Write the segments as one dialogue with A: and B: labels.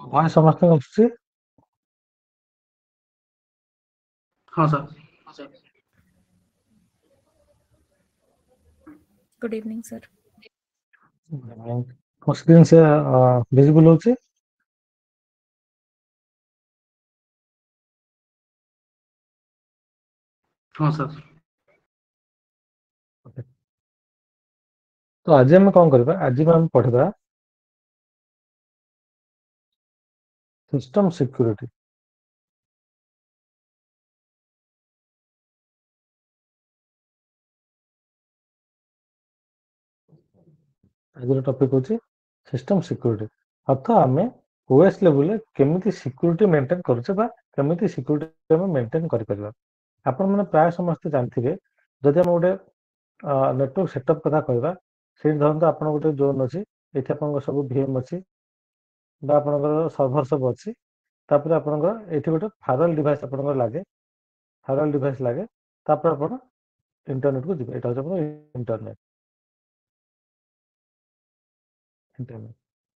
A: Voice ସମସ୍ତଙ୍କୁ ଆସୁଛି?
B: हाँ सर।
C: Good evening, sir.
A: ମୋ ସ୍କ୍ରିନ୍ ସେ ଭିଜିବୁଲ ହଉଛି?
B: हाँ सर।
A: ତ ଆଜି ଆମେ କଣ କରିବା? ଆଜି ଆମେ ପଢିବା ସିଷ୍ଟମ ସିକ୍ୟୁରିଟି। ଆଜିର ଟପିକ ହଉଛି ସିଷ୍ଟମ ସିକ୍ୟୁରିଟି। ଅର୍ଥ ଆମେ ଓଏସ୍ ଲେଭେଲରେ କେମିତି ସିକ୍ୟୁରିଟି ମେଣ୍ଟେନ କରୁଛେ ବା କେମିତି ସିକ୍ୟୁରିଟି ଆମେ ମେଣ୍ଟେନ କରିପାରିବା। ଆପଣମାନେ ପ୍ରାୟ ସମସ୍ତେ ଜାଣିଥିବେ, ଯଦି ଆମେ ଗୋଟେ ନେଟୱାର୍କ ସେଟଅପ୍ କଥା କହିବା, ସେଇଠି ଧରନ୍ତୁ ଆପଣ ଗୋଟେ ଜୋନ୍ ଅଛି, ଏଠି ଆପଣଙ୍କର ସବୁ ଭିଏମ୍ ଅଛି ବା ଆପଣଙ୍କର ସର୍ଭର ସବୁ ଅଛି, ତାପରେ ଆପଣଙ୍କର ଏଠି ଗୋଟେ ଫାୟାରୱାଲ ଡିଭାଇସ୍ ଆପଣଙ୍କର ଲାଗେ, ଫାୟାରୱାଲ ଡିଭାଇସ୍ ଲାଗେ, ତାପରେ ଆପଣ ଇଣ୍ଟରନେଟକୁ ଯିବେ। ଏଇଟା ହେଉଛି ଆପଣଙ୍କର ଇଣ୍ଟରନେଟ।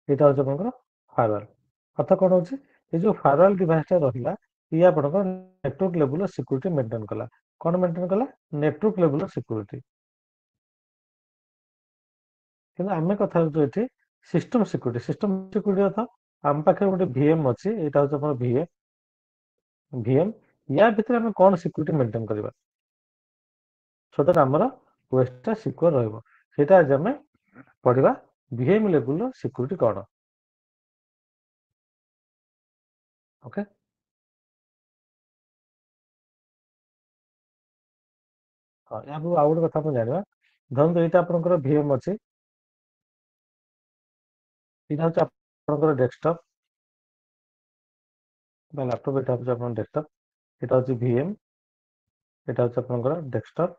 A: ଏଇଟା ହେଉଛି ଆପଣଙ୍କର ଫାୟାରୱାଲ। ଅର୍ଥ କ'ଣ ହେଉଛି, ଏ ଯେଉଁ ଫାୟାରୱାଲ ଡିଭାଇସଟା ରହିଲା, ଇଏ ଆପଣଙ୍କର ନେଟୱାର୍କ ଲେଭେଲର ସିକ୍ୟୁରିଟି ମେଣ୍ଟେନ କଲା। କ'ଣ ମେଣ୍ଟେନ କଲା? ନେଟୱାର୍କ ଲେଭେଲର ସିକ୍ୟୁରିଟି। କିନ୍ତୁ ଆମେ କଥା ହେଉଛୁ ଏଠି ସିଷ୍ଟମ ସିକ୍ୟୁରିଟି। ସିଷ୍ଟମ ସିକ୍ୟୁରିଟି ଅର୍ଥ ଆମ ପାଖରେ ଗୋଟେ ଭିଏମ୍ ଅଛି, ଏଇଟା ହେଉଛି ଆମର ଭିଏମ୍। ୟା ଭିତରେ ଆମେ କ'ଣ ସିକ୍ୟୁରିଟି ମେଣ୍ଟେନ କରିବା ସୋ ଦ୍ୟାଟ୍ ଆମର ଓଏସ୍ଟା ସିକ୍ୟୁର ରହିବ, ସେଇଟା ଆଜି ଆମେ ପଢିବା। ଭିଏମ୍ ଲେଭେଲର ସିକ୍ୟୁରିଟି କ'ଣ? ଓକେ, ହଁ, ଏହାକୁ ଆଉ ଗୋଟେ କଥା ଆମେ ଜାଣିବା। ଧରନ୍ତୁ ଏଇଟା ଆପଣଙ୍କର ଭିଏମ୍ ଅଛି, ଏଇଟା ହେଉଛି ଆପଣଙ୍କର ଡେସ୍କଟପ୍ ବା ଲ୍ୟାପଟପ୍। ଏଇଟା ହେଉଛି ଆପଣଙ୍କ ଡେସ୍କଟପ୍, ଏଇଟା ହେଉଛି ଭିଏମ୍, ଏଇଟା ହେଉଛି ଆପଣଙ୍କର ଡେସ୍କଟପ୍।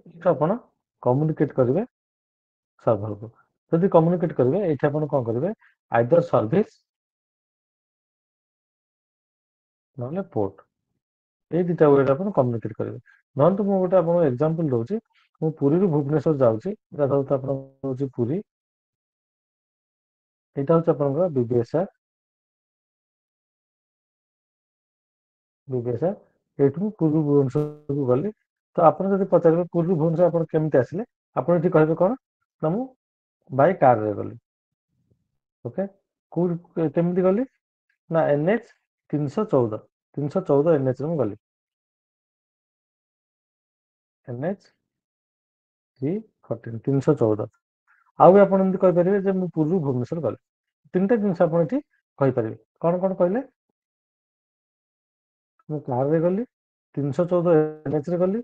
A: ଏଇଟା ଆପଣ କମ୍ୟୁନିକେଟ୍ କରିବେ ସର୍ଭରକୁ। ଯଦି କମ୍ୟୁନିକେଟ୍ କରିବେ, ଏଇଠି ଆପଣ କ'ଣ କରିବେ? ଆଇଦର ସର୍ଭିସ ନହେଲେ ପୋର୍ଟ, ଏଇ ଦୁଇଟା ୱେରେ ଆପଣ କମ୍ୟୁନିକେଟ୍ କରିବେ। ଧରନ୍ତୁ ମୁଁ ଗୋଟେ ଆପଣଙ୍କୁ ଏକ୍ଜାମ୍ପଲ୍ ଦେଉଛି। ମୁଁ ପୁରୀରୁ ଭୁବନେଶ୍ୱର ଯାଉଛି, ଧରନ୍ତୁ ଆପଣଙ୍କର ହେଉଛି ପୁରୀ, ଏଇଟା ହେଉଛି ଆପଣଙ୍କର ବିବିଏସ୍ଆର୍। ଏଇଠୁ ମୁଁ ପୁରୀରୁ ଭୁବନେଶ୍ୱରକୁ ଗଲି। ତ ଆପଣ ଯଦି ପଚାରିବେ ପୁରୀରୁ ଭୁବନେଶ୍ୱର ଆପଣ କେମିତି ଆସିଲେ, ଆପଣ ଏଠି କହିବେ କ'ଣ ନା ମୁଁ ବାଇ କାର୍ରେ ଗଲି। ଓକେ, କେମିତି ଗଲି ନା NH 314 NHରେ ମୁଁ ଗଲି, NH 314। ଆଉ ବି ଆପଣ ଏମିତି କହିପାରିବେ ଯେ ମୁଁ ପୁରୀରୁ ଭୁବନେଶ୍ୱର ଗଲି। ତିନିଟା ଜିନିଷ ଆପଣ ଏଠି କହିପାରିବେ। କ'ଣ କ'ଣ କହିଲେ? ମୁଁ କାର୍ରେ ଗଲି, 314 NHରେ ଗଲି,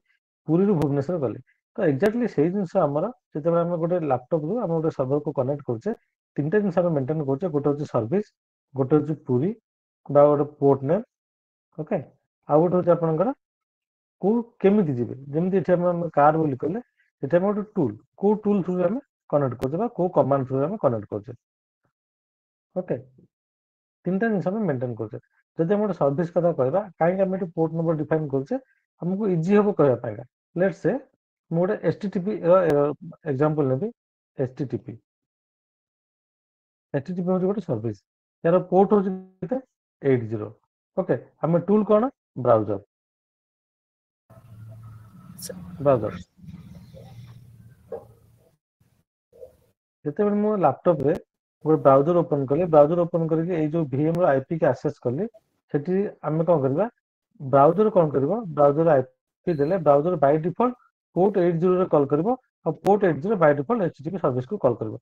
A: ପୁରୀରୁ ଭୁବନେଶ୍ୱର ଗଲି। ତ ଏକ୍ଜାକ୍ଟଲି ସେଇ ଜିନିଷ ଆମର ଯେତେବେଳେ ଆମେ ଗୋଟେ ଲ୍ୟାପଟପ୍ରୁ ଆମେ ଗୋଟେ ସର୍ଭରକୁ କନେକ୍ଟ କରୁଛେ, ତିନିଟା ଜିନିଷ ଆମେ ମେଣ୍ଟେନ୍ କରୁଛେ। ଗୋଟେ ହେଉଛି ସର୍ଭିସ, ଗୋଟେ ହେଉଛି ପୁରୀ ବା ଗୋଟେ ପୋର୍ଟ ନେମ୍, ଓକେ, ଆଉ ଗୋଟେ ହେଉଛି ଆପଣଙ୍କର କେମିତି ଯିବେ। ଯେମିତି ଏଠି ଆମେ କାର୍ ବୋଲି କହିଲେ, ଏଠି ଆମେ ଗୋଟେ ଟୁଲ୍, କୋଉ ଟୁଲ୍ ଥ୍ରୁରେ ଆମେ କନେକ୍ଟ କରୁଛେ ବା କୋଉ କମାଣ୍ଡ ଥ୍ରୁରେ ଆମେ କନେକ୍ଟ କରୁଛେ। ଓକେ, ତିନିଟା ଜିନିଷ ଆମେ ମେଣ୍ଟେନ୍ କରୁଛେ। ଯଦି ଆମେ ଗୋଟେ ସର୍ଭିସ କଥା କହିବା, କାହିଁକି ଆମେ ଏଠି ପୋର୍ଟ ନମ୍ବର ଡିଫାଇନ୍ କରୁଛେ? ଆମକୁ ଇଜି ହବ କହିବା ପାଇଁକା। ଲେଟ୍ସ ସେ ମୁଁ ଗୋଟେ HTTP ଏକ୍ଜାମ୍ପଲ୍ ନେବି। HTTP ହେଉଛି ଗୋଟେ ସର୍ଭିସ, ଏହାର ପୋର୍ଟ ହେଉଛି କେତେ? 80। ଓକେ, ଆମେ ଟୁଲ୍ କ'ଣ? ବ୍ରାଉଜର। ଯେତେବେଳେ ମୁଁ ଲ୍ୟାପଟପ୍ରେ ଗୋଟେ ବ୍ରାଉଜର ଓପନ୍ କଲି, ବ୍ରାଉଜର ଓପନ୍ କରିକି ଏଇ ଯେଉଁ ଭିଏମ୍ର ଆଇପିକି ଆକ୍ସେସ୍ କଲି, ସେଠି ଆମେ କ'ଣ କରିବା? ବ୍ରାଉଜର କ'ଣ କରିବ? ବ୍ରାଉଜର ଆଇପି ଦେଲେ ବ୍ରାଉଜର ବାଇ ଡିଫଲ୍ଟ ପୋର୍ଟ 80ରେ କଲ୍ କରିବ, ଆଉ ପୋର୍ଟ 80 ବାଇ ଡିଫଲ୍ଟ HTTP ସର୍ଭିସକୁ କଲ୍ କରିବ।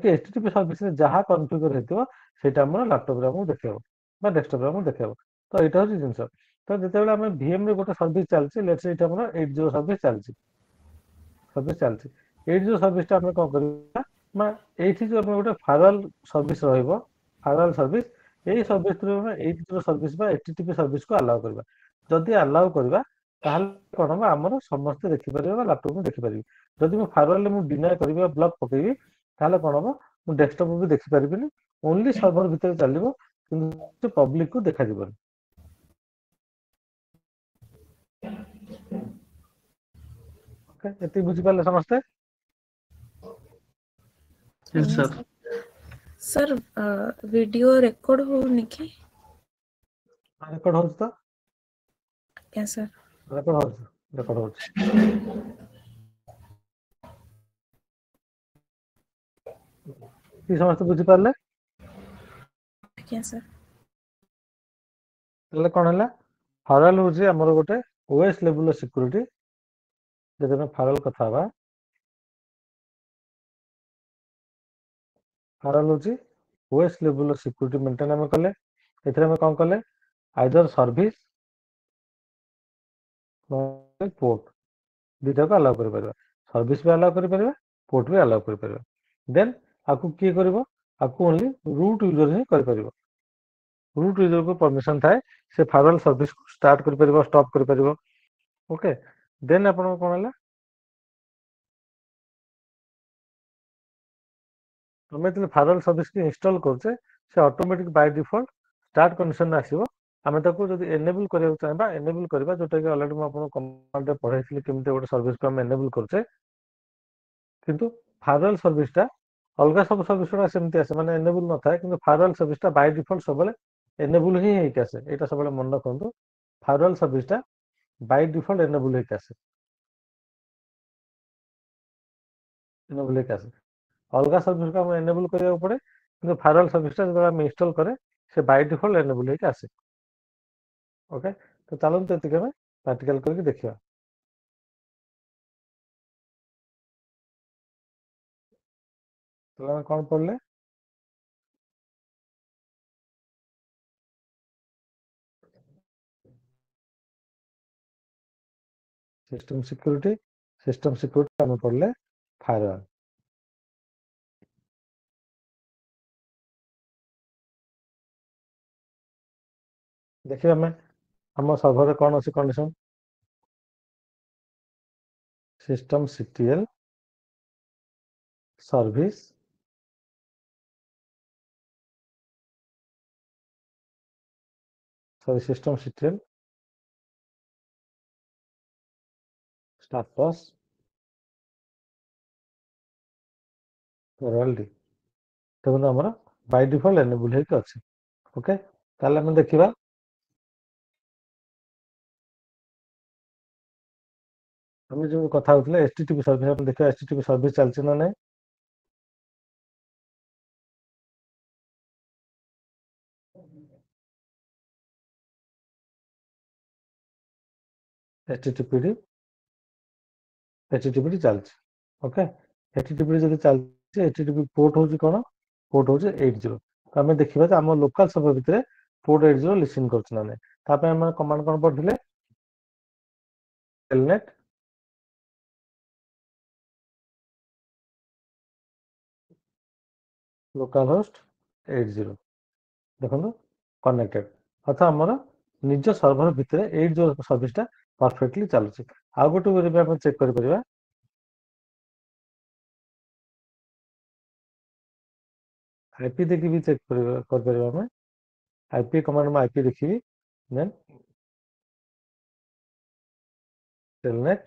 A: କି HTTP ସର୍ଭିସରେ ଯାହା କନଫିଗର ହେଇଥିବ ସେଇଟା ଆମର ଲ୍ୟାପଟପ୍ରେ ଆମକୁ ଦେଖେଇବ ବା ଡେସ୍କଟପ୍ରେ ଆମକୁ ଦେଖେଇବ। ତ ଏଇଟା ହେଉଛି ଜିନିଷ। ତ ଯେତେବେଳେ ଆମେ ଭିଏମ୍ରେ ଗୋଟେ ସର୍ଭିସ ଚାଲିଛି, ଲେଟ୍ସ ଏଇଟା ଆମର 80 ସର୍ଭିସ ଚାଲିଛି। 80 ସର୍ଭିସଟା ଆମେ କ'ଣ କରିବା ନା ଏଇଠି ଯେଉଁ ଆମର ଗୋଟେ ଫାୟାରୱାଲ ସର୍ଭିସ ରହିବ, ଫାୟାରୱାଲ ସର୍ଭିସ, ଏଇ ସର୍ଭିସ ଥ୍ରୁ ଆମେ 80 ସର୍ଭିସ ବା HTTP ସର୍ଭିସକୁ ଆଲାଉ କରିବା। ଯଦି ଆଲାଉ କରିବା, ତାହେଲେ କ'ଣ ହବ? ଆମର ସମସ୍ତେ ଦେଖିପାରିବେ ବା ଲ୍ୟାପଟପ୍ ଦେଖିପାରିବେ। ଯଦି ମୁଁ ଫାୟାରୱାଲରେ ମୁଁ ଡିନାଏ କରିବି ବା ବ୍ଲକ୍ ପକେଇବି, ତାହେଲେ କ'ଣ ହବ? ମୁଁ ଡେସ୍କଟପ୍ ବି ଦେଖିପାରିବିନି, ଓନ୍ଲି ସର୍ଭର ଭିତରେ ଚାଲିବ, କିନ୍ତୁ ପବ୍ଲିକକୁ ଦେଖାଯିବନି। ଏତିକି ବୁଝିପାରିଲେ ସମସ୍ତେ?
B: Yes, sir.
C: Sir video record होनी कि
A: रेकर्ड होଉଛି ତ
C: क्या सर
A: ରେକର୍ଡ ହଉଛି ରେକର୍ଡ ହଉଛି କି ସମସ୍ତେ ବୁଝିପାରିଲେ
C: क्या सर
A: ତାହେଲେ କ'ଣ ହେଲା ଫାୟାରୱାଲ ହଉଛି ଆମର ଗୋଟେ ଓଏସ୍ ଲେଭେଲର ସିକ୍ୟୁରିଟି ଯଦି ଆମେ ଫାୟାରୱାଲ କଥା ହେବା ଫାୟାରୱାଲ ହଉଛି ଓଏସ୍ ଲେଭେଲର ସିକ୍ୟୁରିଟି ମେଣ୍ଟେନ୍ ଆମେ କଲେ ଏଥିରେ ଆମେ କ'ଣ କଲେ ଆଇଦର ସର୍ଭିସ ପୋର୍ଟ ଦୁଇଟାକୁ ଆଲାଉ କରିପାରିବା ସର୍ଭିସ ବି ଆଲାଉ କରିପାରିବା ପୋର୍ଟ ବି ଆଲାଉ କରିପାରିବା ଦେନ୍ ଆକୁ କିଏ କରିବ ଆକୁ ଓନ୍ଲି ରୁଟ୍ ୟୁଜର ହିଁ କରିପାରିବ ରୁଟ୍ ୟୁଜରକୁ ପରମିଶନ ଥାଏ ସେ ଫାୟାରୱାଲ ସର୍ଭିସକୁ ଷ୍ଟାର୍ଟ କରିପାରିବ ଷ୍ଟପ୍ କରିପାରିବ ଓକେ ଦେନ୍ ଆପଣଙ୍କ କ'ଣ ହେଲା ଆମେ ଯେତେବେଳେ ଫାୟାରୱାଲ ସର୍ଭିସକୁ ଇନଷ୍ଟଲ୍ କରୁଛେ ସେ ଅଟୋମେଟିକ୍ ବାଇ ଡିଫଲ୍ଟ ଷ୍ଟାର୍ଟ କଣ୍ଡିସନରେ ଆସିବ ଆମେ ତାକୁ ଯଦି ଏନେବଲ୍ କରିବାକୁ ଚାହିଁବା ଏନେବଲ୍ କରିବା ଯୋଉଟାକି ଅଲରେଡି ମୁଁ ଆପଣଙ୍କୁ କମାଣ୍ଡରେ ପଢାଇଥିଲି କେମିତି ଗୋଟେ ସର୍ଭିସକୁ ଆମେ ଏନେବଲ୍ କରୁଛେ କିନ୍ତୁ ଫାୟାରୱାଲ ସର୍ଭିସଟା ଅଲଗା ସବୁ ସର୍ଭିସ ଗୁଡ଼ା ସେମିତି ଆସେ ମାନେ ଏନେବଲ୍ ନଥାଏ କିନ୍ତୁ ଫାୟାରୱାଲ ସର୍ଭିସଟା ବାଇ ଡିଫଲ୍ଟ ସବୁବେଳେ ଏନେବଲ୍ ହିଁ ହେଇକି ଆସେ ଏଇଟା ସବୁବେଳେ ମନେ ରଖନ୍ତୁ ଫାୟାରୱାଲ ସର୍ଭିସଟା ବାଇ ଡିଫଲ୍ଟ ଏନେବଲ୍ ହେଇକି ଆସେ ଏନେବଲ୍ ହେଇକି ଆସେ ଅଲଗା ସର୍ଭିସକୁ ଆମେ ଏନେବଲ୍ କରିବାକୁ ପଡେ କିନ୍ତୁ ଫାୟାରୱାଲ ସର୍ଭିସଟା ଯେତେବେଳେ ଆମେ ଇନଷ୍ଟଲ୍ କରେ ସେ ବାଇ ଡିଫଲ୍ଟ ଏନେବଲ୍ ହେଇକି ଆସେ ଓକେ ତ ଚାଲନ୍ତୁ ଏତିକି ଆମେ ପ୍ରାକ୍ଟିକାଲ କରିକି ଦେଖିବା ତାହେଲେ ଆମେ କ'ଣ ପଢିଲେ ସିଷ୍ଟମ ସିକ୍ୟୁରିଟି ଆମେ ପଢିଲେ ଫାୟାରୱାଲ ଦେଖିବା ଆମେ ଆମ ସର୍ଭରରେ କ'ଣ ଅଛି condition system CTL service system CTL status ରୟାଲଟି ଦେଖନ୍ତୁ ଆମର ବାଇ ଡିଫଲ୍ଟ ଏନେବଲ୍ ହେଇକି ଅଛି ଓକେ ତାହେଲେ ଆମେ ଦେଖିବା ଆମେ ଯୋଉ କଥା ହଉଥିଲେ HTTP ସର୍ଭିସ ଆମେ ଦେଖିବା HTTP ସର୍ଭିସ ଚାଲିଛି ନା ନାହିଁ HTTP ଚାଲିଛି ଓକେ HTTP ଯଦି ଚାଲିଛି HTTP ପୋର୍ଟ ହଉଛି କ'ଣ ପୋର୍ଟ ହଉଛି 80 ତ ଆମେ ଦେଖିବା ଯେ ଆମ ଲୋକାଲ ସର୍ଭର ଭିତରେ ପୋର୍ଟ 80 ଲିସନ କରୁଛି ନା ନାହିଁ ତା ପାଇଁ ଆମେ କମାଣ୍ଡ କ'ଣ ପଢିଥିଲେ ଟେଲନେଟ୍ ଲୋକାଲ ହୋଷ୍ଟ 80 ଦେଖନ୍ତୁ କନେକ୍ଟେଡ ଅର୍ଥାତ୍ ଆମର ନିଜ ସର୍ଭର ଭିତରେ 80 ସର୍ଭିସଟା ପରଫେକ୍ଟଲି ଚାଲୁଛି ଆଉ ଗୋଟେ ୱେରେ ବି ଆମେ ଚେକ୍ କରିପାରିବା ଆଇପି ଦେଖି ବି ଚେକ୍ କରିପାରିବା ଆମେ ଆଇପି କମାଣ୍ଡ ମୁଁ ଆଇପି ଦେଖିବି ଦେନ୍ ଟେଲନେଟ୍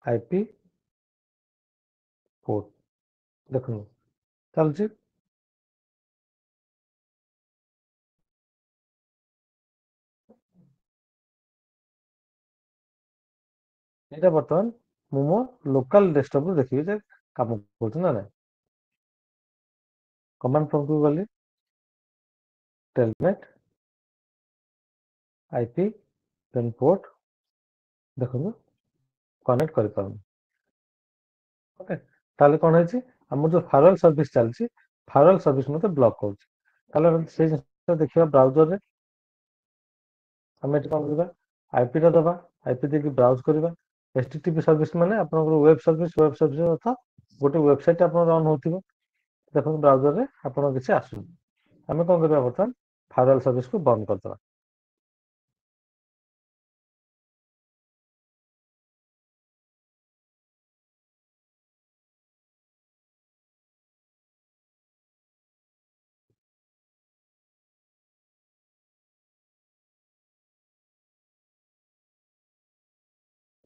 A: ଆଇପି ପୋର୍ଟ ଦେଖନ୍ତୁ ଚାଲୁଛି ଏଇଟା ବର୍ତ୍ତମାନ ମୁଁ ମୋ ଲୋକାଲ ଡେସ୍କଟପରୁ ଦେଖିବି ଯେ କାମ କରୁଛି ନା ନାହିଁ କମାଣ୍ଡ ପ୍ରମ୍ପଟକୁ ଗଲି ଟେଲନେଟ୍ ଆଇପି ଦେନ୍ ପୋର୍ଟ ଦେଖନ୍ତୁ କନେକ୍ଟ କରିପାରୁନି ଓକେ ତାହେଲେ କ'ଣ ହେଇଛି ଆମର ଯୋଉ ଫାୟାରୱାଲ ସର୍ଭିସ ଚାଲିଛି ଫାୟାରୱାଲ ସର୍ଭିସ ମୋତେ ବ୍ଲକ୍ କରୁଛି ତାହେଲେ ସେଇ ଜିନିଷ ଦେଖିବା ବ୍ରାଉଜରରେ ଆମେ ଏଠି କ'ଣ କରିବା ଆଇପିଟା ଦେବା ଆଇପି ଦେଇକି ବ୍ରାଉଜ କରିବା HTTP ସର୍ଭିସ ମାନେ ଆପଣଙ୍କର ୱେବ୍ ସର୍ଭିସ ଅର୍ଥ ଗୋଟେ ୱେବସାଇଟ ଆପଣଙ୍କର ରନ୍ ହେଉଥିବ ଦେଖନ୍ତୁ ବ୍ରାଉଜରରେ ଆପଣଙ୍କ କିଛି ଆସୁନି ଆମେ କ'ଣ କରିବା ବର୍ତ୍ତମାନ ଫାୟାରୱାଲ ସର୍ଭିସକୁ ବନ୍ଦ କରିଦେବା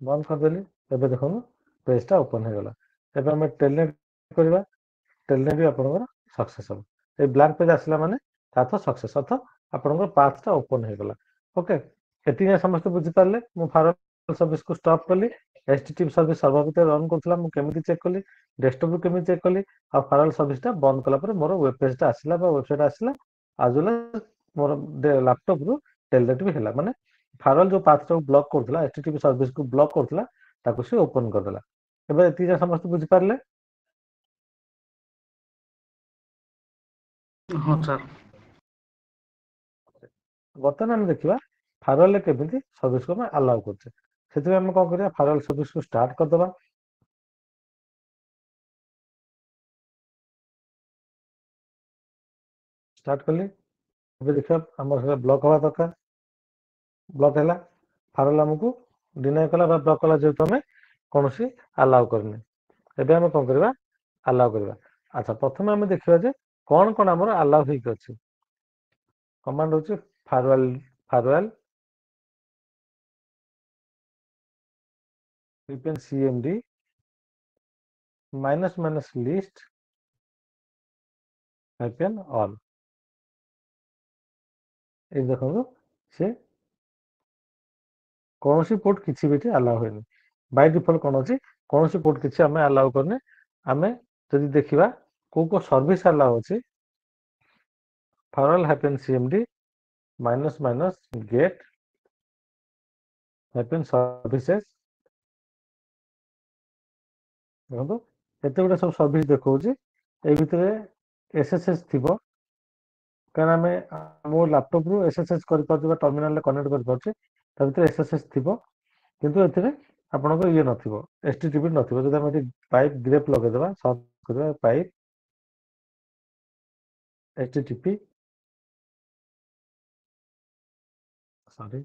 A: ବନ୍ଦ କରିଦେଲି ଏବେ ଦେଖନ୍ତୁ ପେଜଟା ଓପନ୍ ହେଇଗଲା ଏବେ ଆମେ ଟେଲନେଟ୍ କରିବା ଟେଲନେଟ୍ ବି ଆପଣଙ୍କର सक्सेस हम ए ब्लैंक पेज आसला माने तातो सक्सेस अर्थ आपनकर पाथटा ओपन हे गला ओके एति समस्त बुझी पारले मु फायरवॉल सर्विस को स्टॉप कली एचटीटीपी सर्विस सर्वर भीतर रन करथला मु केमिति चेक कली डेस्कटॉप को केमिति चेक कली आ फायरवॉल सर्विसटा बंद कला पर मोर वेब पेजटा आसिला बा वेबसाइट आसिला आजुला मोर लैपटॉप रु टेलनेट भी हैला माने फायरवॉल जो पाथटा ब्लॉक करथला एचटीटीपी सर्विस को ब्लॉक करथला ताको से ओपन कर देला एबे एति समस्त बुझी पारले
B: हाँ सर
A: बर्तमान आम देखा फायरवॉल केमिति सर्विस को अलाउ करछे से आम कौन करिया फायरवॉल सर्विस को स्टार्ट करदबा स्टार्ट कली अबे देखा हमर से ब्लॉक हवा दरकार ब्लॉक हैला फायरवॉल हमको डिनाय कला बा ब्लॉक कला जेतु हमें कोनोसी अलाउ करने एबे हम कौन करबा अलाउ करबा अच्छा प्रथम हम देखिबा जे कोन कोन हमर अलाउ होई अछि कमांड होची firewall VPN CMD minus list VPN all ए देखो से कौन सी पोर्ट किसी भी अलाउ होनी बाय डिफॉल्ट कौन अच्छी कौन सी पोर्ट किसी आम अलाउ करने आम जदि देखा को सर्विस अलाउ अच्छी firewall CMD minus gate services देखो एत गुड़ा सब सर्विस देखा ए भितर SSH थी कहीं आम मो लैपटॉप रु SSH कर टर्मिनाल कनेक्ट कर SSH थी किंतु एथिरे आपनकर ये नथिबो HTTP नथिबो जदि हम पाइप ग्रेप लगे देबा सर्च करबा पाइप HTTP सॉरी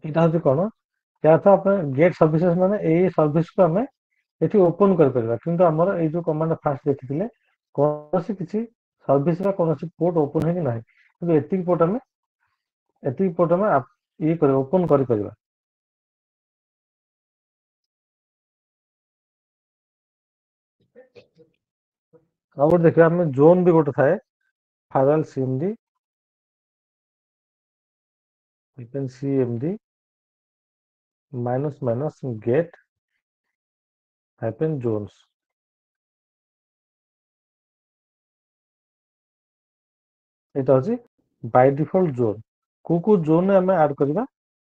A: एटा होची कोन या तो अपन गेट सर्विसेज माने ए सर्विस को हमें एठी ओपन कर परबा किंतु हमर ए जो कमांड फास्ट देखिथिले कोनोसी किछि सर्विस रा कोनोसी पोर्ट ओपन हेनी नाही किंतु एतिक पोर्ट हमें ये कर ओपन कर परबा और देखिए हमें जोन भी गोटे थाए firewall CMD CMD minus get zones एटा होची बाय डिफॉल्ट जोन को जोन में हमें ऐड करबा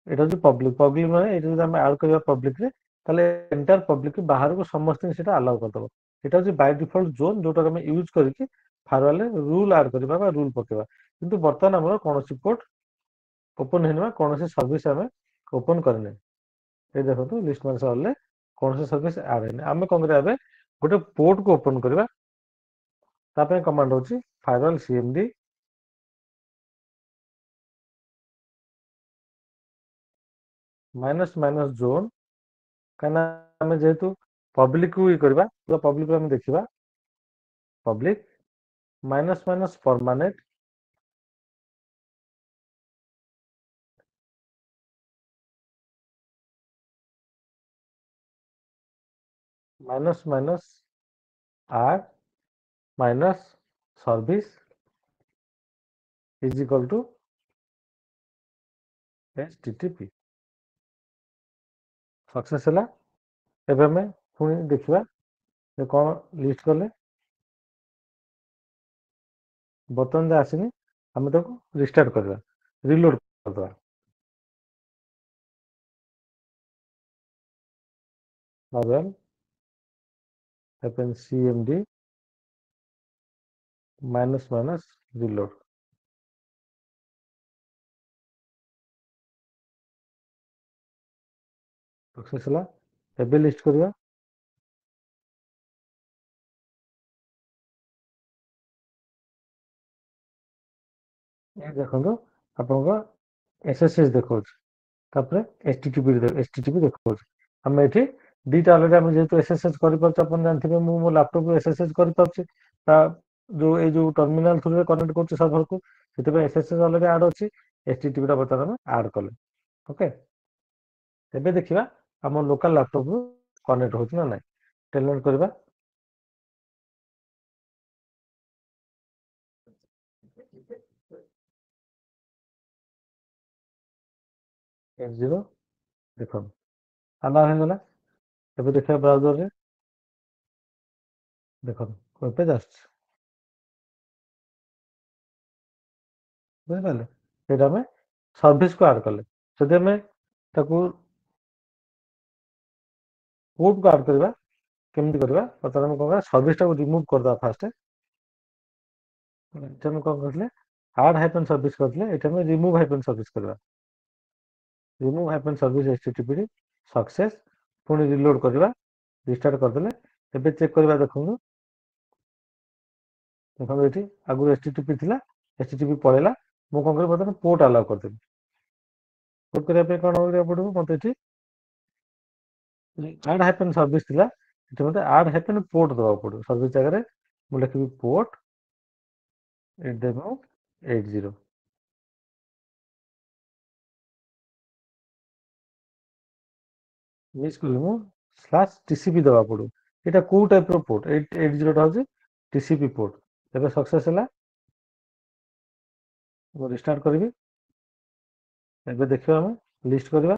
A: एटा होची पब्लिक माने एटा जदि हमें ऐड करबा पब्लिक रे ताले एंटायर पब्लिक के बाहर को समस्त सेटा अलाउ कर दबो एटा होची बाय डिफॉल्ट जोन जोटा हमें यूज करके फायरवॉल रूल ऐड करबा बा रूल पकेबा किंतु वर्तमान हमर कोनोसी पोर्ट ओपन हेनबा कोनोसी सर्विस हमें ओपन करने ए देखो तो लिस्ट में सरले कोनोसी सर्विस ऐड हेने हमें कोन करबा बे गोटे पोर्ट को ओपन करबा तापे कमांड होची फायरवॉल CMD माइनस जोन कहना हमें जेहेतु पब्लिक को ही करबा तो पब्लिक को हम देखिबा public minus permanent minus R minus service is equal to HTTP success है एबे हमें पुणी देखिबा जे कौन लिस्ट कले बटन जे आसिनी हमें ताको रिस्टार्ट करबा रिलोड करबा firewall CMD minus reload success है एबे लिस्ट करबा ये देखो आपन SSH देखो ତାପରେ HTTP ଦେଖାଉଛି। ଆମେ ଏଠି ଦିଟା ଅଲରେଡି ଆମେ ଯେହେତୁ SSH କରିପାରୁଛୁ, ଆପଣ ଜାଣିଥିବେ ମୁଁ ମୋ ଲାପଟପ୍ SSH କରିପାରୁଛି, ତା ଏଇ ଯୋଉ ଟର୍ମିନାଲ ଥ୍ରୁରେ କନେକ୍ଟ କରୁଛି ସର୍ଭରକୁ, ସେଥିପାଇଁ SSH ଅଲରେଡି ଆଡ୍ ଅଛି। HTTP ଟା ବର୍ତ୍ତମାନ ଆମେ ଆଡ୍ କଲେ। ଓକେ, ଏବେ ଦେଖିବା ଆମ ଲୋକାଲ ଲାପଟପ୍ ରୁ କନେକ୍ଟ ହଉଛି ନା ନାହିଁ। ଟେଲନେଟ୍ କରିବା। F0 ଦେଖନ୍ତୁ ଆଲାଉ ହେଇଗଲା। ଏବେ ଦେଖିବା ବ୍ରାଉଜରରେ, ଦେଖନ୍ତୁ ୱେବ୍ ପେଜ୍ ଆସୁଛି, ବୁଝିପାରିଲେ। ସେଇଟା ଆମେ ସର୍ଭିସକୁ ଆଡ୍ କଲେ। ଯଦି ଆମେ ତାକୁ କୋଡକୁ ଆଡ୍ କରିବା, କେମିତି କରିବା? ବର୍ତ୍ତମାନ ଆମେ କଣ କରିବା, ସର୍ଭିସଟାକୁ ରିମୁଭ୍ କରିଦେବା ଫାଷ୍ଟ। ଏଠି ଆମେ କଣ କରିଥିଲେ, ଆଡ୍ ହାଇପେନ୍ ସର୍ଭିସ କରିଥିଲେ, ଏଠି ଆମେ ରିମୁଭ୍ ହାଇପେନ୍ ସର୍ଭିସ କରିବା। Remove hyphen service HTTP success. ପୁଣି ରିଲୋଡ୍ କରିବା, ରିଷ୍ଟାର୍ଟ କରିଦେଲେ। ଏବେ ଚେକ୍ କରିବା, ଦେଖନ୍ତୁ ଏଠି ଆଗରୁ HTTP ଥିଲା, HTTP ପଳେଇଲା। ମୁଁ କଣ କରିବି, ବର୍ତ୍ତମାନ ପୋର୍ଟ ଆଲାଉ କରିଦେବି। ପୋର୍ଟ କରିବା ପାଇଁ କଣ କରିବାକୁ ପଡିବ, ମତେ ଏଠି ଆଡ୍ ହାଇପେନ୍ ସର୍ଭିସ ଥିଲା, ଏଠି ମତେ ଆଡ୍ ହାଇପେନ୍ ପୋର୍ଟ ଦେବାକୁ ପଡିବ। ସର୍ଭିସ ଜାଗାରେ ମୁଁ ଲେଖିବି ପୋର୍ଟ 8080। ମିସ୍ କଲି ମୁଁ, /TCP ଦେବାକୁ ପଡିବ। ଏଇଟା କୋଉ ଟାଇପର ପୋର୍ଟ? 8080 ଟା ହଉଛି TCP ପୋର୍ଟ। ଏବେ ସକ୍ସେସ୍ ହେଲା, ମୁଁ ରିଷ୍ଟାର୍ଟ କରିବି। ଏବେ ଦେଖିବା, ଆମେ ଲିଷ୍ଟ କରିବା।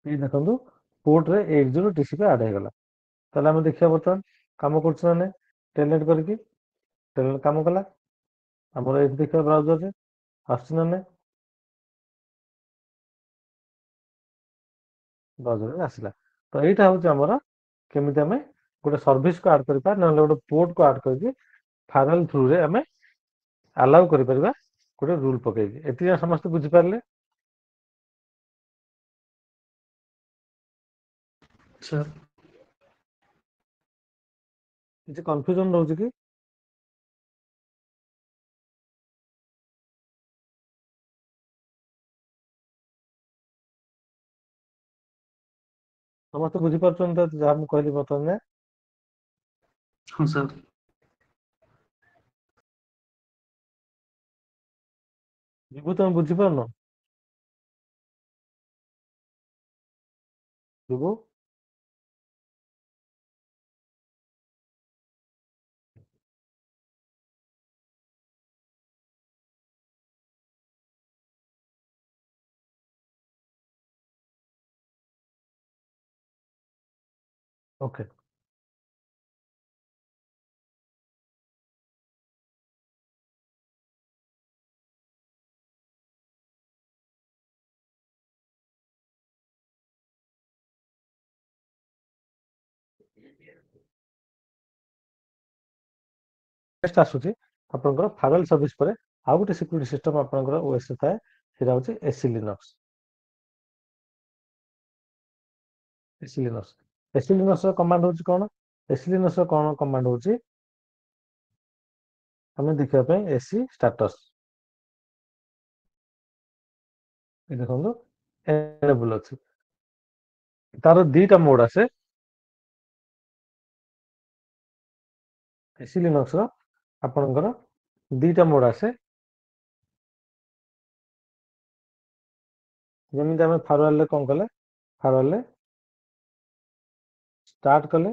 A: ଏଇ ଦେଖନ୍ତୁ ପୋର୍ଟରେ 80 TCP ଆଡ୍ ହେଇଗଲା। ତାହେଲେ ଆମେ ଦେଖିବା ବର୍ତ୍ତମାନ କାମ କରୁଛି ନା ନାହିଁ। ଟେଲନେଟ୍ କରିକି ଟେଲନେଟ୍ କାମ କଲା। ଆମର ଏଠି ଦେଖିବା ବ୍ରାଉଜରରେ ଆସୁଛି ନା ନାହିଁ, ବ୍ରାଉଜରରେ ଆସିଲା। ତ ଏଇଟା ହଉଛି ଆମର କେମିତି ଆମେ ଗୋଟେ ସର୍ଭିସକୁ ଆଡ୍ କରିପାରିବା, ନହେଲେ ଗୋଟେ ପୋର୍ଟକୁ ଆଡ୍ କରିକି ଫାୟାରୱାଲ୍ ଥ୍ରୁରେ ଆମେ ଆଲାଉ କରିପାରିବା, ଗୋଟେ ରୁଲ୍ ପକେଇକି। ଏତିକି ସମସ୍ତେ ବୁଝିପାରିଲେ?
B: ସାର୍
A: କିଛି କନଫ୍ୟୁଜନ ରହୁଛି କି? ସମସ୍ତେ ବୁଝିପାରୁଛନ୍ତି ତ ଯାହା ମୁଁ କହିଲି ବର୍ତ୍ତମାନ?
B: ହଁ ସାର୍
A: ବିଭୁ, ତମେ ବୁଝିପାରୁନ? ବିଭୁ, ଓକେ। ନେକ୍ସଟ ଆସୁଛି ଆପଣଙ୍କର ଫାୟାରୱାଲ୍ ସର୍ଭିସ ପରେ ଆଉ ଗୋଟେ ସିକ୍ୟୁରିଟି ସିଷ୍ଟମ ଆପଣଙ୍କର OS ରେ ଥାଏ, ସେଇଟା ହଉଛି SC Linux। SC Linux, SC Linux ର କମାଣ୍ଡ ହଉଛି କଣ? SC Linux ର କଣ କମାଣ୍ଡ ହଉଛି, ଆମେ ଦେଖିବା ପାଇଁ SC ଷ୍ଟାଟସ୍। ଏ ଦେଖନ୍ତୁ ଏନେବଲ୍ ଅଛି। ତାର ଦିଟା ମୋଡ୍ ଆସେ। SC Linux ର ଆପଣଙ୍କର ଦିଟା ମୋଡ୍ ଆସେ। ଯେମିତି ଆମେ ଫାୟାରୱାଲ୍ ରେ କଣ କଲେ, ଫାୟାରୱାଲ୍ ରେ ଷ୍ଟାର୍ଟ କଲେ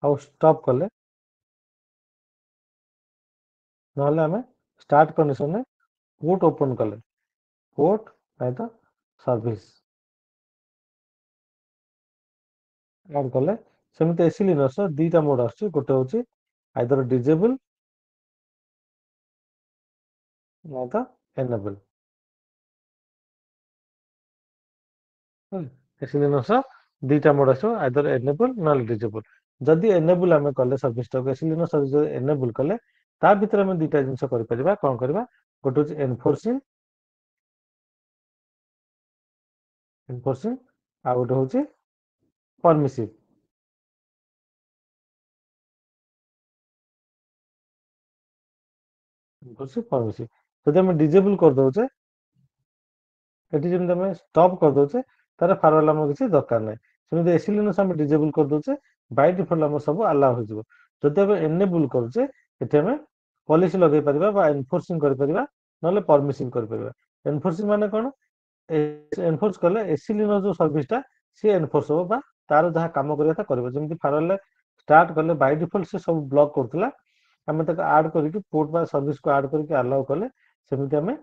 A: ଆଉ ଷ୍ଟପ୍ କଲେ, ନହେଲେ ଆମେ ଷ୍ଟାର୍ଟ କଣ୍ଡିସନରେ ପୋର୍ଟ ଓପନ କଲେ, ପୋର୍ଟ ନାଇଁ ତ ସର୍ଭିସ ଆଡ୍ କଲେ। ସେମିତି SC Linux ର ଦିଟା ମୋଡ୍ ଆସୁଛି, ଗୋଟେ ହଉଛି ଆଇଦର ଡିଜେବଲ୍ ନାଇଁ ତ ଏନେବଲ୍। SC Linux ର ଦିଟା ମୋଡ୍ ଆସିବ, ଆଇଦର ଏନେବଲ୍ ନହେଲେ ଡିଜେବଲ୍। ଯଦି ଏନେବଲ୍ ଆମେ କଲେ ସର୍ଭିସଟାକୁ, SC Linux ସର୍ଭିସ ଯଦି ଏନେବଲ୍ କଲେ, ତା ଭିତରେ ଆମେ ଦିଟା ଜିନିଷ କରିପାରିବା। କଣ କରିବା? ଗୋଟେ ହଉଛି ଏନଫୋର୍ସିଂ, ଆଉ ଗୋଟେ ହଉଛି ପରମିସିଭ। ଯଦି ଆମେ ଡିଜେବଲ କରିଦଉଛେ ଏଠି ଯେମିତି ଆମେ ଷ୍ଟପ୍ କରିଦଉଛେ ତାର ଫାରୱାଲ ଆମର କିଛି ଦରକାର ନାହିଁ। ସେମିତି ଏସି ଲିନକ୍ସ ଆମେ ଡିଜେବଲ କରିଦଉଛେ ବାଇ ଡିଫଲ୍ଟ ଆମର ସବୁ ଆଲାଉ ହେଇଯିବ। ଯଦି ଆମେ ଏନେବୁଲ କରୁଛେ ଏଠି ଆମେ ପଲିସି ଲଗେଇ ପାରିବା ବା ଏନଫୋର୍ସିଂ କରିପାରିବା ନହେଲେ ପରମିସିଂ କରିପାରିବା। ଏନଫୋର୍ସିଂ ମାନେ କଣ? ଏନଫୋର୍ସ କଲେ ଏସି ଲିନକ୍ସ ଯୋଉ ସର୍ଭିସଟା ସିଏ ଏନଫୋର୍ସ ହବ ବା ତାର ଯାହା କାମ କରିବା କଥା କରିବ। ଯେମିତି ଫାରୱାଲ ଷ୍ଟାର୍ଟ କଲେ ବାଇ ଡିଫଲ୍ଟ ସେ ସବୁ ବ୍ଲକ୍ କରୁଥିଲା, ଆମେ ତାକୁ ଆଡ୍ କରିକି ପୋର୍ଟ ବା ସର୍ଭିସକୁ ଆଡ୍ କରିକି ଆଲାଉ କଲେ ସେମିତି ଆମେ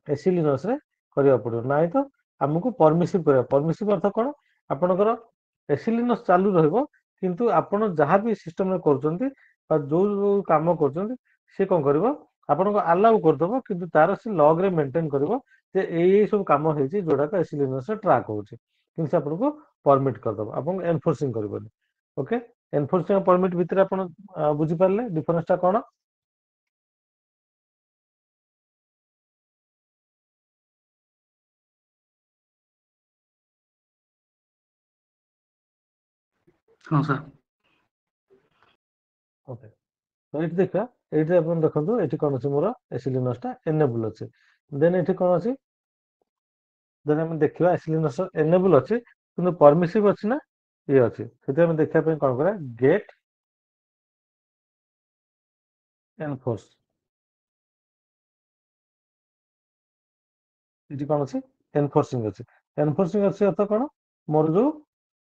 A: ଏସି ଲିନକ୍ସରେ କରିବାକୁ ପଡିବ। ନାହିଁ ତ ଆମକୁ ପରମିସିଭ କରିବା। ପରମିସିଭ ଅର୍ଥ କଣ? ଆପଣଙ୍କର ଏସି ଲିନକ୍ସ ଚାଲୁ ରହିବ କିନ୍ତୁ ଆପଣ ଯାହା ବି ସିଷ୍ଟମରେ କରୁଛନ୍ତି ବା ଯୋଉ ଯୋଉ କାମ କରୁଛନ୍ତି ସେ କଣ କରିବ ଆପଣଙ୍କୁ ଆଲାଉ କରିଦବ କିନ୍ତୁ ତାର ସେ ଲଗ୍ରେ ମେଣ୍ଟେନ କରିବ ଯେ ଏଇ ସବୁ କାମ ହେଇଛି ଯୋଉଟାକ ଏସି ଲିନକ୍ସରେ ଟ୍ରାକ୍ ହଉଛି, କିନ୍ତୁ ସେ ଆପଣଙ୍କୁ ପରମିଟ କରିଦବ, ଆପଣଙ୍କୁ ଏନଫୋର୍ସିଂ କରିବନି। ଓକେ, ଏନଫୋର୍ସିଂ ଆଉ ପରମିଟ ଭିତରେ ଆପଣ ବୁଝିପାରିଲେ ଡିଫରେନ୍ସଟା କଣ?
B: ହଁ ସାର୍।
A: ଓକେ, ତ ଏଇଠି ଦେଖିବା, ଏଇଠି ଆପଣ ଦେଖନ୍ତୁ ଏଠି କଣ ଅଛି ମୋର ଏସି ଲିନକ୍ସଟା ଏନେବୁଲ ଅଛି। ଦେନ୍ ଏଠି କଣ ଅଛି? ଯଦି ଆମେ ଦେଖିବା ଏସି ଲିନକ୍ସ ଏନେବୁଲ ଅଛି କିନ୍ତୁ ପରମିସିଭ ଅଛି ନା ଇଏ ଅଛି। ସେଥିପାଇଁ ଆମେ ଦେଖିବା ପାଇଁ କଣ କରିବା ଗେଟ୍ ଏନଫୋର୍ସ। ଏଠି କଣ ଅଛି ଏନଫୋର୍ସିଂ ଅଛି। ଏନଫୋର୍ସିଂ ଅଛି ଅର୍ଥ କଣ? ମୋର ଯୋଉ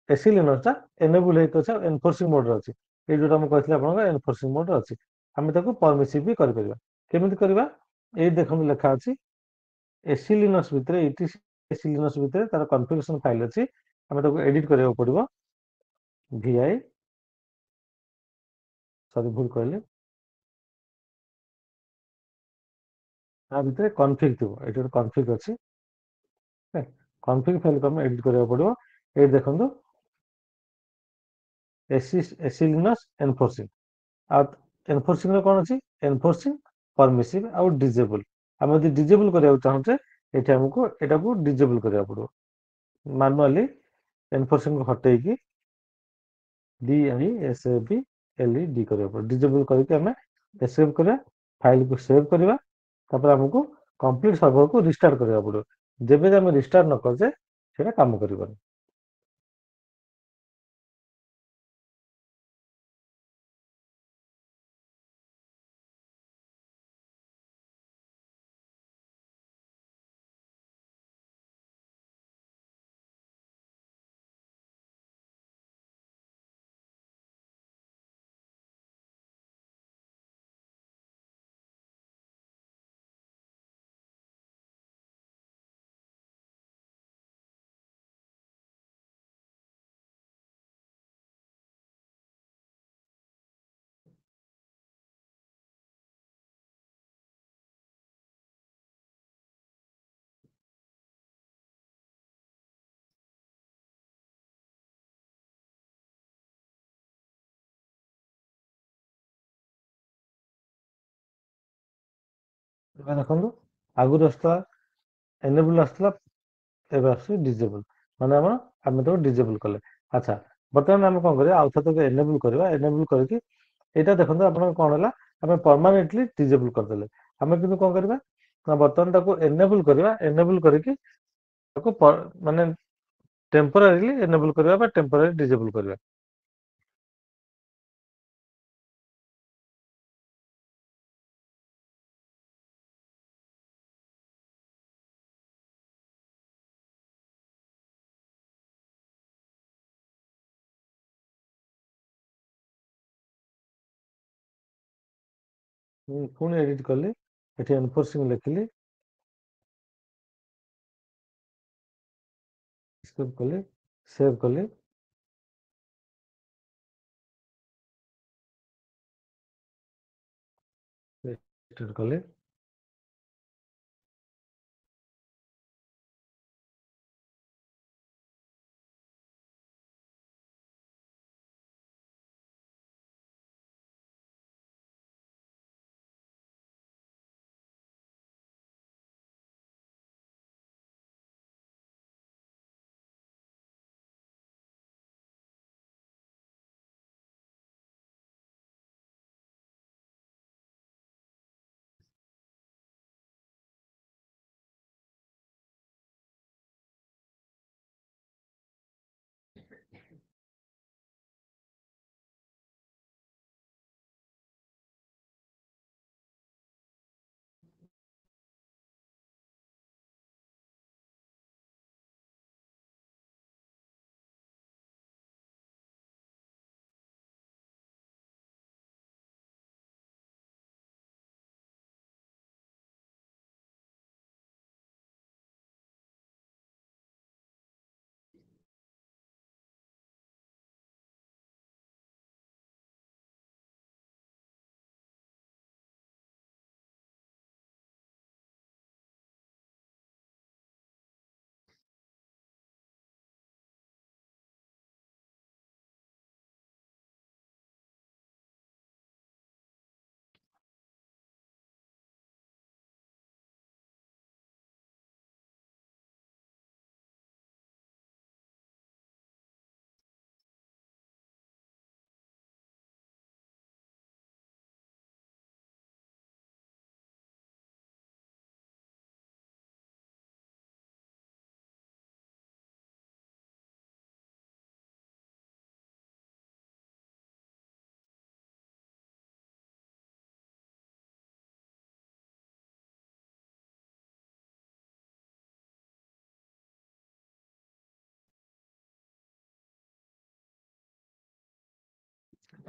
A: ଏସି ଲିନକ୍ସଟା ଏନେବୁଲ ହେଇକି ଅଛି ଆଉ ଏନଫୋର୍ସିଂ ମୋଡରେ ଅଛି। ଏଇ ଯୋଉଟା ମୁଁ କହିଥିଲି ଆପଣଙ୍କର ଏନଫୋର୍ସିଂ ମୋଡରେ ଅଛି। ଆମେ ତାକୁ ପରମିସିଭ ବି କରିପାରିବା। କେମିତି କରିବା? ଏଇ ଦେଖନ୍ତୁ ଲେଖା ଅଛି ଏସି ଲିନକ୍ସ ଭିତରେ ଇଟିସି ଏସି ଲିନକ୍ସ ଭିତରେ ତାର କନଫିଗରେସନ ଫାଇଲ ଅଛି। ଆମେ ତାକୁ ଏଡିଟ କରିବାକୁ ପଡିବ। ଭିଆଇ ସରି ଭୁଲ କହିଲି, ତା ଭିତରେ କନଫିଗ ଥିବ। ଏଠି ଗୋଟେ କନଫିଗ ଅଛି। କନଫିଗ ଫାଇଲକୁ ଆମେ ଏଡିଟ କରିବାକୁ ପଡିବ। ଏଇଠି ଦେଖନ୍ତୁ ଏସି ଲିନକ୍ସ ଏନଫୋର୍ସିଂ ଆଉ ଏନଫୋର୍ସିଂ ର କଣ ଅଛି ଏନଫୋର୍ସିଂ, ପରମିସିଭ ଆଉ ଡିଜେବଲ। ଆମେ ଯଦି ଡିଜେବଲ କରିବାକୁ ଚାହୁଁଛେ ଏଠି ଆମକୁ ଏଟାକୁ ଡିଜେବଲ କରିବାକୁ ପଡିବ। ମାନୁଆଲି ଏନଫୋର୍ସିଂ ହଟେଇକି DISABLED କରିବାକୁ ପଡିବ। ଡିଜେବଲ କରିକି ଆମେ ସେଭ୍ କରିବା, ଫାଇଲକୁ ସେଭ୍ କରିବା, ତାପରେ ଆମକୁ କମ୍ପ୍ଲିଟ ସର୍ଭରକୁ ରିଷ୍ଟାର୍ଟ କରିବାକୁ ପଡିବ। ଯେବେ ଆମେ ରିଷ୍ଟାର୍ଟ ନ କରୁଛେ ସେଇଟା କାମ କରିବନି। ଏବେ ଦେଖନ୍ତୁ ଆଗରୁ ଆସୁଥିଲା ଏନେବୁଲ ଆସୁଥିଲା, ଏବେ ଆସୁଛି ଡିଜେବଲ। ମାନେ ଆମେ ତାକୁ ଡିଜେବଲ କଲେ। ଆଚ୍ଛା, ବର୍ତ୍ତମାନ ଆମେ କଣ କରିବା ଆଉ ଥରେ ତାକୁ ଏନେବୁଲ କରିବା। ଏନେବୁଲ କରିକି ଏଇଟା ଦେଖନ୍ତୁ ଆପଣଙ୍କ କଣ ହେଲା ଆମେ ପରମାନେଣ୍ଟଲି ଡିଜେବଲ କରିଦେଲେ। ଆମେ କିନ୍ତୁ କଣ କରିବା ନା ବର୍ତ୍ତମାନ ତାକୁ ଏନେବୁଲ କରିବା। ଏନେବୁଲ କରିକି ତାକୁ ମାନେ ଟେମ୍ପୋରାରିଲି ଏନେବୁଲ କରିବା ବା ଟେମ୍ପୋରାରି ଡିଜେବଲ କରିବା। ମୁଁ ପୁଣି ଏଡିଟ କଲି, ଏଠି ଏନଫୋର୍ସିଂ ଲେଖିଲି, ସ୍କିପ କଲି, ସେଭ୍ କଲି, ରେଜିଷ୍ଟର କଲି।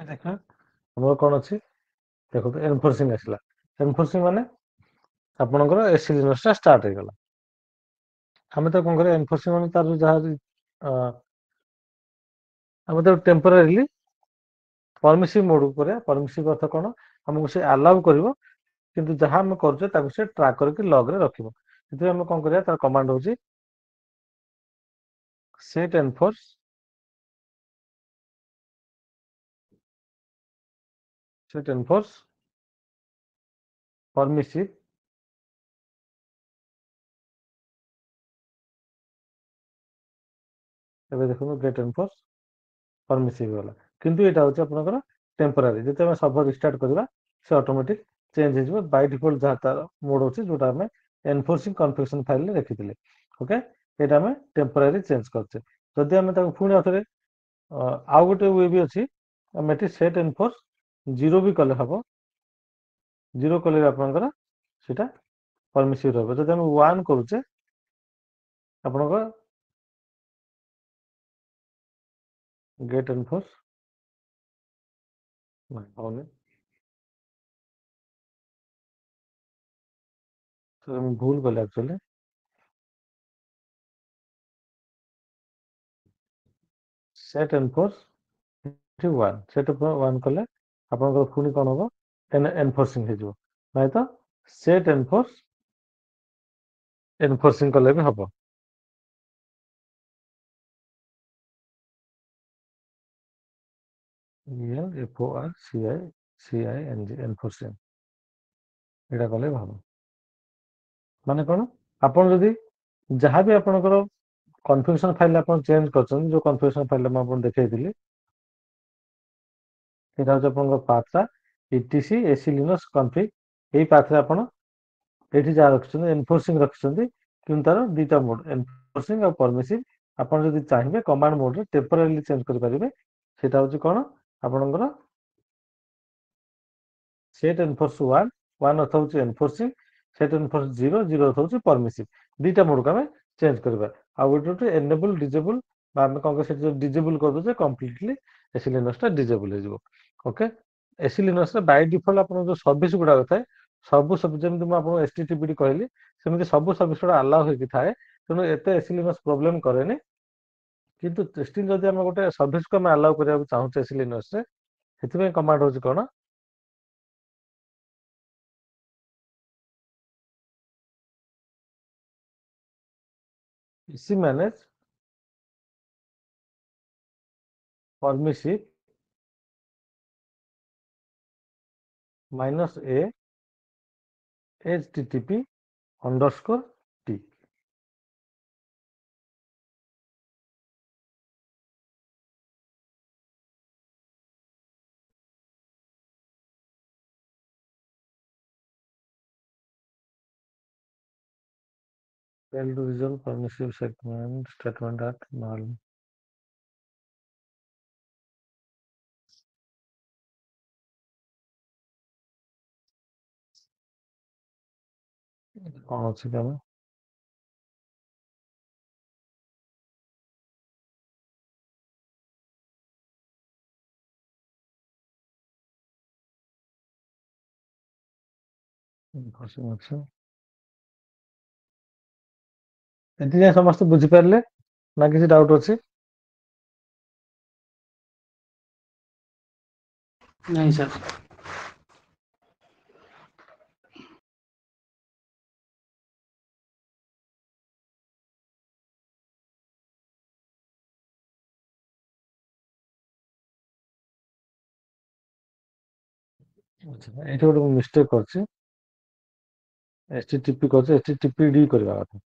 A: देखा हमर कोन अछि देखो एनफोर्सिंग आसला एनफोर्सिंग माने आपणकर एसी लिनक्स स्टार्ट हो गला हमें तो कौन करें एनफोर्सिंग माने तार जहाँ हमें तो टेम्परेरीली परमिसिव मोड ଉପରେ परमिसिव अर्थ कौन हमको से अलाउ करिवो किंतु जहाँ हम करूचे ताको से ट्रैक करके लॉग रे रखिवो सेति हम कोन करिया तार कमांड होची set enforce permissive ଏବେ ଦେଖନ୍ତୁ get enforce permissive वाला किंतु एटा होची आपनकर टेम्पररी जते हम सर्वर रिस्टार्ट करबा से ऑटोमेटिक चेंज हो जिवो बाय डिफॉल्ट जहाँ तार मोड होची जोटा हमें एनफोर्सिंग कॉन्फ़िगरेशन फाइल रे रखिथिले ओके एटा हमें टेम्पररी चेंज करछे जदि हमें ताको पुणी आथरे आउ गोटे वे भी अछि हम एटी सेट एनफोर्स जीरो भी कले हबो जीरो कले आपनकर सेटा परमिसिव रहबो जदि हम 1 करूचे आपनकर गेट एनफोर्स होने तो हम भूल गले एक्चुअली सेट एनफोर्स एठी 1 सेट 1 कले आपनकर पुणी कोन हबो एनफोर्सिंग हे जो नाही तो सेट एनफोर्सिंग कले भी हबो ENFORCING एनफोर्सिंग एटा कले भी हबो माने कोन आपन जदि जहाँ भी आपनकर कॉन्फ़िगरेशन फाइल आपन चेंज करछन जो कॉन्फ़िगरेशन फाइल हम आपन देखैतिली एटा होछ आपनकर पाथटा etc ac linux config एई पाथ रे आपन एठी जा रखछन एनफोर्सिंग रखछन किंतु तार दीटा मोड एनफोर्सिंग और परमिसिव आपन जदि चाहिबे कमांड मोड रे टेम्परेरीली चेंज कर परिबे सेटा होछ कोन आपनकर सेट एनफोर्स 1 1 अर्थ होछ एनफोर्सिंग सेट एनफोर्स 0 0 अर्थ होछ परमिसिव दीटा मोड का चेंज करबा आ गोटे एनेबल डिसेबल बा हम कोन से डिसेबल कर दो जे कंप्लीटली एसी लिनक्स ता डिसेबल हो जिवो ओके एसी लिनक्स रे बाय डिफॉल्ट आपन जो सर्विस गुडा थाए सब जेमति म आपन एचटीटीपीडी कहली सेमति सब सर्विस गुडा अलाउ होई थाए तनो एते एसी लिनक्स प्रॉब्लम करेनी किंतु टेस्टिंग जदि हम गोटे सर्विस को हम अलाउ करिया चाहू एसी लिनक्स रे हेतु कमांड होछ कोन इसी manage permissive -a http underscore t fail to resolve permissive segment statement at null कौन अच्छी क्या अच्छा ଏଠି ଯାଏ ସମସ୍ତେ ବୁଝିପାରିଲେ ନା କିଛି ଡାଉଟ୍ ଅଛି
B: नहीं सर
A: ଏଇଠି ଗୋଟେ ମୁଁ ମିଷ୍ଟେକ୍ କରିଛି HTTP କରିଛି HTTPD କରିବା କଥା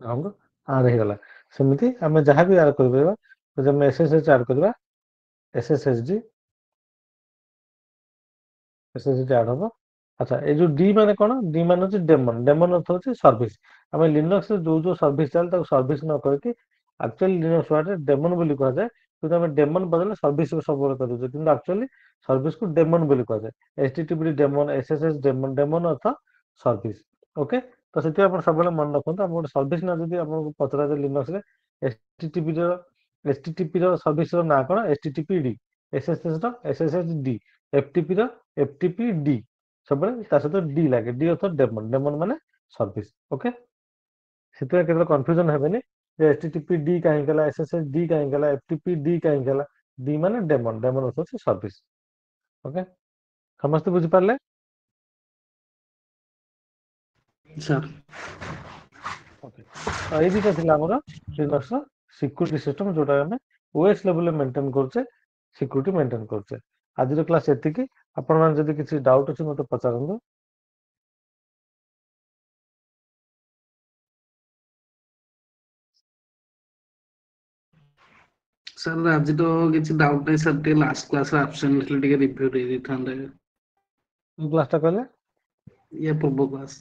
A: ଆମର ଆଡ୍ ହେଇଗଲା ସେମିତି ଆମେ ଯାହା ବି ଆଡ୍ କରିପାରିବା ଯଦି ଆମେ SSH ଆଡ୍ କରିବା SSHD ଆଡ୍ ହବ ଆଚ୍ଛା ଏଇ ଯୋଉ ଡି ମାନେ କଣ? ଡି ମାନେ ହଉଛି ଡେମନ। ଡେମନ ଅର୍ଥ ହଉଛି ସର୍ଭିସ। ଆମେ ଲିନକ୍ସରେ ଯୋଉ ସର୍ଭିସ ଚାଲେ ତାକୁ ସର୍ଭିସ ନ କହିକି ଆକ୍ଚୁଆଲି ଲିନକ୍ସ ୱାର୍ଡରେ ଡେମନ ବୋଲି କୁହାଯାଏ। କିନ୍ତୁ ଆମେ ଡେମନ ବଦଳରେ ସର୍ଭିସ ସବୁବେଳେ କରିଦଉଛେ, କିନ୍ତୁ ଆକ୍ଚୁଆଲି ସର୍ଭିସକୁ ଡେମନ ବୋଲି କୁହାଯାଏ। HTTP ଡେମନ, SSH ଡେମନ। ଡେମନ ଅର୍ଥ ସର୍ଭିସ। ଓକେ, ତ ସେଥିପାଇଁ ଆପଣ ସବୁବେଳେ ମନେ ରଖନ୍ତୁ, ଆମ ଗୋଟେ ସର୍ଭିସ ନା ଯଦି ଆପଣଙ୍କୁ ପଚରାଯାଏ ଲିନକ୍ସରେ HTTP ର ସର୍ଭିସର ନାଁ କଣ? HTTPD। SSH ର SSHD। FTP ର FTPD। ସବୁବେଳେ ତା ସହିତ ଡି ଲାଗେ। ଡି ଅର୍ଥ ଡେମନ। ଡେମନ ମାନେ ସର୍ଭିସ। ଓକେ, ସେଥିପାଇଁ କେତେବେଳେ କନଫ୍ୟୁଜନ ହେବେନି ଯେ HTTPD କାହିଁକି ହେଲା, SSHD କାହିଁକି ହେଲା, FTPD କାହିଁକି ହେଲା। ଡି ମାନେ ଡେମନ। ଡେମନ ଅର୍ଥ ହଉଛି ସର୍ଭିସ। ଓକେ, ସମସ୍ତେ ବୁଝିପାରିଲେ?
B: ସାର୍
A: ଓକେ, ତ ଏଇ ଦିଟା ଥିଲା ଆମର ଲିନକ୍ସର ସିକ୍ୟୁରିଟି ସିଷ୍ଟମ, ଯୋଉଟା ଆମେ OS ଲେଭେଲରେ ମେଣ୍ଟେନ କରୁଛେ, ସିକ୍ୟୁରିଟି ମେଣ୍ଟେନ କରୁଛେ। ଆଜିର କ୍ଲାସ୍ ଏତିକି। ଆପଣମାନେ ଯଦି କିଛି ଡାଉଟ୍ ଅଛି ମୋତେ ପଚାରନ୍ତୁ।
B: ସାର୍ ଆଜି ତ କିଛି ଡାଉଟ୍ ନାହିଁ ସାର୍, ଟିକେ ଲାଷ୍ଟ କ୍ଲାସରେ ଆବସେଣ୍ଟ ଥିଲେ, ଟିକେ ରିଭ୍ୟୁ ଦେଇ ଦେଇଥାନ୍ତେ।
A: କୋଉ କ୍ଲାସଟା କହିଲେ?
B: ଇଏ ପୂର୍ବ କ୍ଲାସ।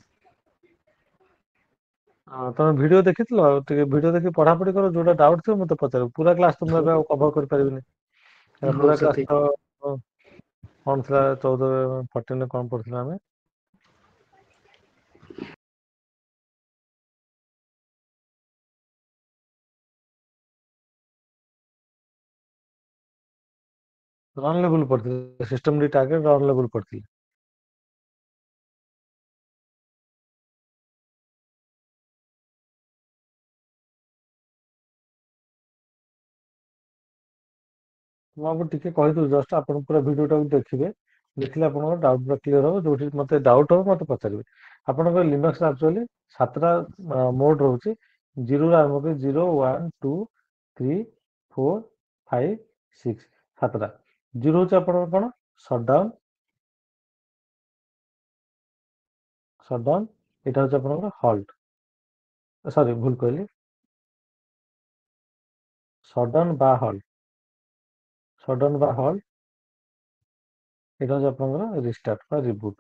A: ତମେ ଭିଡିଓ ଦେଖିଥିଲ? ଟିକେ ଭିଡିଓ ଦେଖି ପଢାପଢି କର, ଯୋଉଟା ଡାଉଟ୍ ଥିବ ମୋତେ ପଚାରିବ। ପୁରା କ୍ଲାସ୍ ତ ମୁଁ ଏବେ ଆଉ କଭର କରିପାରିବିନି।
B: ହଉ
A: ପୁରା
B: ସାର୍
A: କ୍ଲାସ୍
B: ଠିକ।
A: ତ କଣ ଥିଲା, 14 କଣ ପଢୁଥିଲା ଆମେ? ରନ୍ ଲେବୁଲ ପଢିଥିଲେ। ସିଷ୍ଟମ ଡି ଟାର୍ଗେଟ ରନ୍ ଲେବୁଲ ପଢିଥିଲେ। ମୁଁ ଆପଣଙ୍କୁ ଟିକେ କହିଦେଉଛି ଜଷ୍ଟ, ଆପଣ ପୁରା ଭିଡିଓଟାକୁ ଦେଖିବେ। ଦେଖିଲେ ଆପଣଙ୍କର ଡାଉଟ୍ ପୁରା କ୍ଲିୟର ହବ। ଯୋଉଠି ମୋତେ ଡାଉଟ୍ ହବ ମୋତେ ପଚାରିବେ। ଆପଣଙ୍କର ଲିନକ୍ସରେ ଆକ୍ଚୁଆଲି 7ଟା ମୋଡ୍ ରହୁଛି। 0ରୁ ଆରମ୍ଭ କରି 0, 1, 2, 3, 4, 5, 6, 7ଟା। 0 ହଉଛି ଆପଣଙ୍କର କଣ? ସଟଡାଉନ। ସଟଡାଉନ। ଏଇଟା ହଉଛି ଆପଣଙ୍କର ହଲ୍ଟ। ସରି, ଭୁଲ କହିଲି। ସଟଡାଉନ ବା ହଲ୍ଟ। ସଟଡାଉନ ବା ହଲ୍ଟ। ଏଇଟା ହଉଛି ଆପଣଙ୍କର ରିଷ୍ଟାର୍ଟ ବା ରିବୁଟ।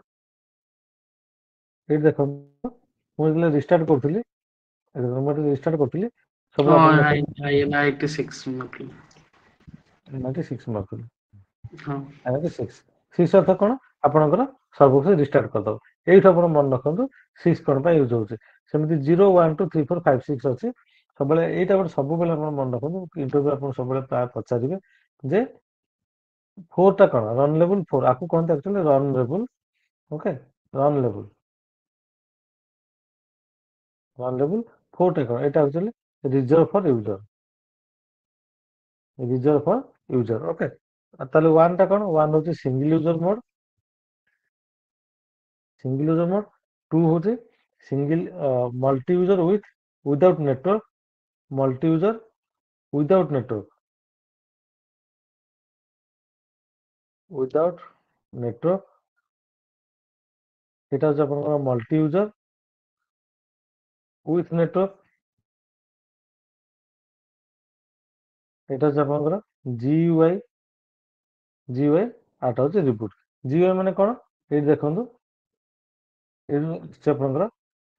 A: ଏଇଠି ଦେଖନ୍ତୁ, ମୁଁ ଯେତେବେଳେ ରିଷ୍ଟାର୍ଟ କରୁଥିଲି, ସବୁବେଳେ
B: ହଁ
A: ଆପଣ ଦେଖନ୍ତୁ
B: INI 86 ମାପିଲି।
A: 96 ମାରୁଥିଲି।
B: ହଁ
A: 6 ଅର୍ଥ କଣ? ଆପଣଙ୍କର ସବୁକୁ ରିଷ୍ଟାର୍ଟ କରିଦବ। ଏଇଠୁ ଆପଣ ମନେ ରଖନ୍ତୁ 6 କଣ ପାଇଁ ୟୁଜ୍ ହଉଛି। ସେମିତି 0, 1, 2, 3, 4, 5, 6 ଅଛି। ସବୁବେଳେ ଏଇଟା ଗୋଟେ ସବୁବେଳେ ଆପଣ ମନେ ରଖନ୍ତୁ। ଇଣ୍ଟରଭ୍ୟୁ ଆପଣ ସବୁବେଳେ ପ୍ରାୟ ପଚାରିବେ ଯେ 4 ଟା କଣ? ରନ୍ ଲେବୁଲ 4। ଆକୁ କହନ୍ତି ଆକ୍ଚୁଆଲି ରନ୍ ଲେବୁଲ। ଓକେ, ରନ୍ ଲେବୁଲ। ରନ୍ ଲେବୁଲ 4 ଟା କଣ? ଏଇଟା ଆକ୍ଚୁଆଲି ରିଜର୍ଭ ଫର ୟୁଜର। ରିଜର୍ଭ ଫର ୟୁଜର। ଓକେ, ତାହେଲେ 1 ଟା କଣ? 1 ହଉଛି ସିଙ୍ଗଲ ୟୁଜର ମୋଡ। ସିଙ୍ଗଲ ୟୁଜର ମୋଡ। 2 ହଉଛି single multi user without network. Multi user without network. Without network. এটা হচ্ছে আপনার মল্টি ইউজর উইথ নেটওয়ার্ক। এটা হচ্ছে আপনার জিইউআই। জিইউআই আরটা হচ্ছে রিবুট। জিইউআই মানে কোন? এই দেখুন, এই হচ্ছে আপনার,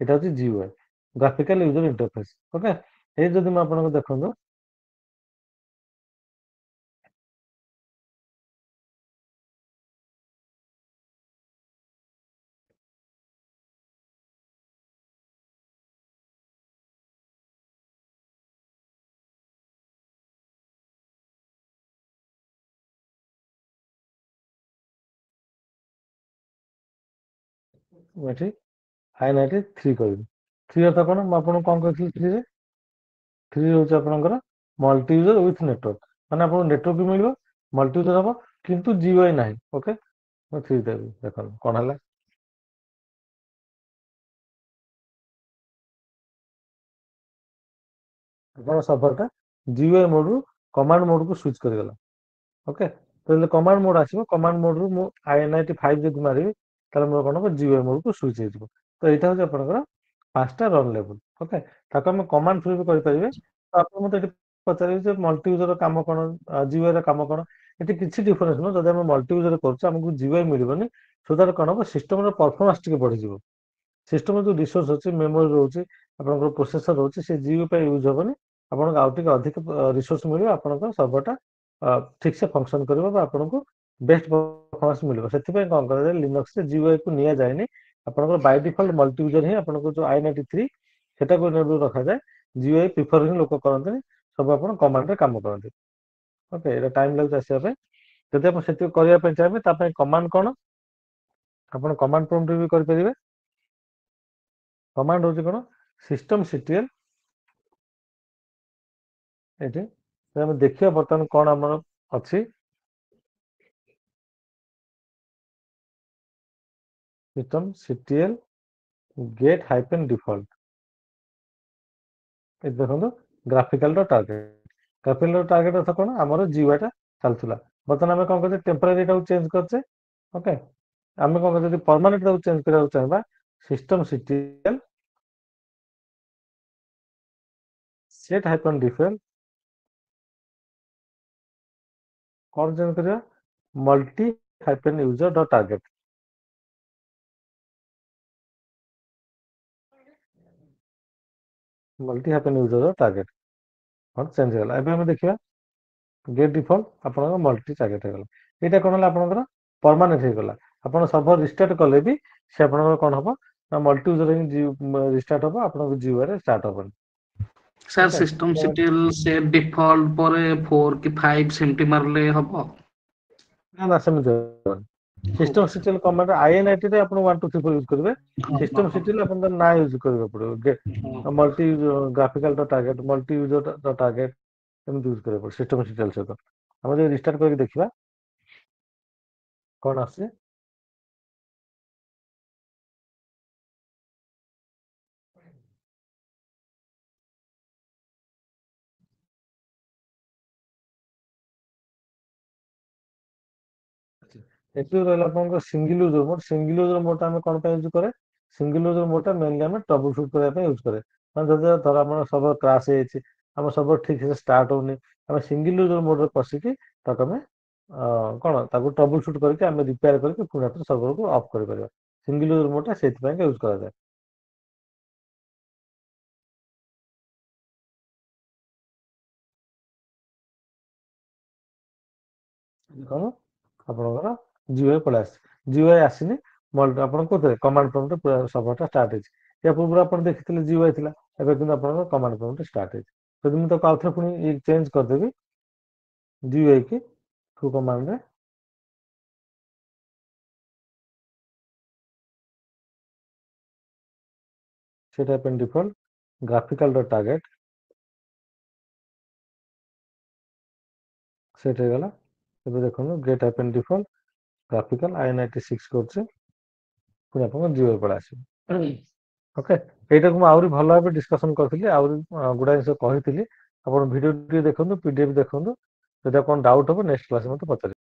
A: এটা হচ্ছে GUI, graphical user interface. Okay, এই যদি ମୁଁ ଆପଣଙ୍କୁ ଦେଖନ୍ତୁ, ମୁଁ ଏଠି i93 କରିବି। 3 ଅର୍ଥ କଣ? ମୁଁ ଆପଣଙ୍କୁ କଣ କହିଥିଲି 3 ରେ? 3 ହଉଛି ଆପଣଙ୍କର ମଲ୍ଟି ୟୁଜର ୱିଥ୍ ନେଟୱାର୍କ। ମାନେ ଆପଣଙ୍କୁ ନେଟୱାର୍କ ବି ମିଳିବ, ମଲ୍ଟି ୟୁଜର ହବ, କିନ୍ତୁ ଜିଇଉଆଇ ନାହିଁ। ଓକେ, ମୁଁ 3 ଦେବି। ଦେଖନ୍ତୁ କଣ ହେଲା। ଆପଣଙ୍କ ସର୍ଭରଟା ଜିଇଉଆଇ ମୋଡରୁ କମାଣ୍ଡ ମୋଡକୁ ସୁଇଚ କରିଗଲା। ଓକେ, ତ ଯେତେବେଳେ କମାଣ୍ଡ ମୋଡ ଆସିବ, କମାଣ୍ଡ ମୋଡରୁ ମୁଁ i95 ଯଦି ମାରିବି, ତାହେଲେ ମୋର କଣ ହବ? ଜିଇଉଆଇ ମୋଡକୁ ସୁଇଚ ହେଇଯିବ। ତ ଏଇଟା ହଉଛି ଆପଣଙ୍କର 5ଟା ରନ୍ ଲେବୁଲ। ଓକେ, ତାକୁ ଆମେ କମାଣ୍ଡ ଥ୍ରୁ ବି କରିପାରିବେ। ତ ଆପଣ ମତେ ଏଠି ପଚାରିବେ ଯେ ମଲ୍ଟି ୟୁଜର କାମ କଣ, ଜିଇଉଆଇ ର କାମ କଣ? ଏଠି କିଛି ଡିଫରେନ୍ସ ନୁହଁ। ଯଦି ଆମେ ମଲ୍ଟି ୟୁଜର କରୁଛେ ଆମକୁ GUI ମିଳିବନି, ସୋ ଦ୍ୟାଟ୍ କ'ଣ ହବ ସିଷ୍ଟମର ପରଫର୍ମାନ୍ସ ଟିକେ ବଢିଯିବ। ସିଷ୍ଟମର ଯୋଉ ରିସୋର୍ସ ଅଛି, ମେମୋରି ରହୁଛି, ଆପଣଙ୍କର ପ୍ରୋସେସର ରହୁଛି, ସେ GUI ପାଇଁ ୟୁଜ ହବନି, ଆପଣଙ୍କୁ ଆଉ ଟିକେ ଅଧିକ ରିସୋର୍ସ ମିଳିବ, ଆପଣଙ୍କ ସର୍ଭରଟା ଠିକ ସେ ଫଙ୍କସନ କରିବ ବା ଆପଣଙ୍କୁ ବେଷ୍ଟ ପରଫର୍ମାନ୍ସ ମିଳିବ। ସେଥିପାଇଁ କ'ଣ କରାଯାଏ, ଲିନକ୍ସରେ GUI କୁ ନିଆଯାଏନି, ଆପଣଙ୍କର ବାଇ ଡିଫଲ୍ଟ ମଲ୍ଟି ୟୁଜର ହିଁ ଆପଣଙ୍କ ଯୋଉ i93 ସେଟାକୁ ଏନେବଲ୍ ରଖାଯାଏ। GUI ପ୍ରିଫର ହିଁ ଲୋକ କରନ୍ତିନି, ସବୁ ଆପଣ କମାଣ୍ଡରେ କାମ କରନ୍ତି। ଓକେ, ଏଇଟା ଟାଇମ ଲାଗୁଛି ଆସିବା ପାଇଁ। ଯଦି ଆପଣ ସେତିକି କରିବା ପାଇଁ ଚାହିଁବେ, ତା ପାଇଁ କମାଣ୍ଡ କ'ଣ, ଆପଣ କମାଣ୍ଡ ପ୍ରମ୍ପ୍ଟରେ ବି କରିପାରିବେ। କମାଣ୍ଡ ହଉଛି କ'ଣ, systemctl। ଏଠି ଆମେ ଦେଖିବା ବର୍ତ୍ତମାନ କ'ଣ ଆମର ଅଛି। systemctl get -default। ଏଠି ଦେଖନ୍ତୁ graphical.target। graphical.target ଅର୍ଥ କ'ଣ, ଆମର GUI ଟା ଚାଲୁଥିଲା। ବର୍ତ୍ତମାନ ଆମେ କ'ଣ କରୁଛେ, ଟେମ୍ପୋରାରୀ ଏଟାକୁ ଚେଞ୍ଜ କରୁଛେ। ଓକେ, ଆମେ କ'ଣ କରୁଛେ, ଯଦି ପରମାନେଣ୍ଟ ତାକୁ ଚେଞ୍ଜ କରିବାକୁ ଚାହିଁବା, systemctl set -default କ'ଣ ଚେଞ୍ଜ କରିବା, multi-user.target। multi-user.target କ'ଣ ଚେଞ୍ଜ ହେଇଗଲା। ଏବେ ଆମେ ଦେଖିବା ଗେଟ୍ ଡିଫଲ୍ଟ ଆପଣଙ୍କର ମଲ୍ଟି ଟାର୍ଗେଟ ହେଇଗଲା। ଏଇଟା କ'ଣ ହେଲା, ଆପଣଙ୍କର ପରମାନେଣ୍ଟ ହେଇଗଲା। ଆପଣ ସର୍ଭର ରିଷ୍ଟାର୍ଟ କଲେ ବି ସେ ଆପଣଙ୍କର କ'ଣ ହବ ନା ମଲ୍ଟି ୟୁଜର ହିଁ ରିଷ୍ଟାର୍ଟ ହବ, ଆପଣଙ୍କ GUI ରେ ଷ୍ଟାର୍ଟ ହବନି।
B: ସାର୍ systemctl set default ପରେ 4 କି 5 ସେମିତି ମାରିଲେ ହବ?
A: ନା ସେମିତି ହବନି। systemctl କମାଣ୍ଡ i93 ରେ ଆପଣ 1 2 3 4 ୟୁଜ କରିବେ। systemctl ଆପଣ ତାର ନାଁ ୟୁଜ କରିବାକୁ ପଡିବ, ମଲ୍ଟି graphical.target, ମଲ୍ଟି user.target ଏମିତି ୟୁଜ କରିବାକୁ ପଡିବ systemctl ସହିତ। ଆମେ ଯଦି ରିଷ୍ଟାର୍ଟ କରିକି ଦେଖିବା କ'ଣ ଆସୁଛି, ଏଠି ରହିଲା ଆପଣଙ୍କ ସିଙ୍ଗଲ ୟୁଜର ମୋଡ। ସିଙ୍ଗଲ ୟୁଜର ମୋଡଟା ଆମେ କ'ଣ ପାଇଁ ୟୁଜ କରେ, ସିଙ୍ଗଲ ୟୁଜର ମୋଡଟା ମେନଲି ଆମେ ଟ୍ରବୁଲ ସୁଟ୍ କରିବା ପାଇଁ ୟୁଜ କରେ। ମାନେ ଯଦି ଧର ଆମର ସର୍ଭର କ୍ରାଶ ହେଇଯାଇଛି, ଆମ ସର୍ଭର ଠିକ ସେ ଷ୍ଟାର୍ଟ ହଉନି, ଆମେ ସିଙ୍ଗଲ ୟୁଜର ମୋଡରେ ପଶିକି ତାକୁ ଆମେ କ'ଣ ତାକୁ ଟ୍ରବୁଲ ସୁଟ୍ କରିକି ଆମେ ରିପେୟାର କରିକି ପୁଣି ଥରେ ସର୍ଭରକୁ ଅଫ୍ କରିପାରିବା। ସିଙ୍ଗଲ ୟୁଜର ମୋଡଟା ସେଇଥିପାଇଁ ୟୁଜ କରାଯାଏ। କ'ଣ ଆପଣଙ୍କର GUI ପଳେଇ ଆସିଛି, GUI ଆସିନି, ଆପଣ କୋଉଥିରେ କମାଣ୍ଡ ପ୍ରମ୍ପ୍ଟରେ ପୁରା ସର୍ଭରଟା ଷ୍ଟାର୍ଟ ହେଇଛି। ୟା ପୂର୍ବରୁ ଆପଣ ଦେଖିଥିଲେ GUI ଥିଲା, ଏବେ କିନ୍ତୁ ଆପଣଙ୍କର କମାଣ୍ଡ ପ୍ରମ୍ପ୍ଟ ଷ୍ଟାର୍ଟ ହେଇଛି। ଯଦି ମୁଁ ତାକୁ ଆଉଥରେ ପୁଣି ଚେଞ୍ଜ କରିଦେବି GUI କି ଟୁ କମାଣ୍ଡରେ, ସେଟା ପାଇଁ ଡିଫଲ୍ଟ graphical.target ସେଟ୍ ହେଇଗଲା। ଏବେ ଦେଖନ୍ତୁ get -default graphical i96 କରୁছে, ପୁଣି ଆପଣଙ୍କ GUI ପଳେଇ ଆସିବ। ଓକେ, ଏଇଟାକୁ ମୁଁ ଆହୁରି ଭଲ ଭାବେ ଡିସ୍କସନ କରିଥିଲି, ଆହୁରି ଗୁଡ଼ାଏ ଜିନିଷ କହିଥିଲି। ଆପଣ ଭିଡ଼ିଓ ଟିକେ ଦେଖନ୍ତୁ, PDF ଦେଖନ୍ତୁ। ଯଦି କ'ଣ ଡାଉଟ୍ ହବ ନେକ୍ସଟ କ୍ଲାସରେ ମୋତେ ପଚାରିବେ।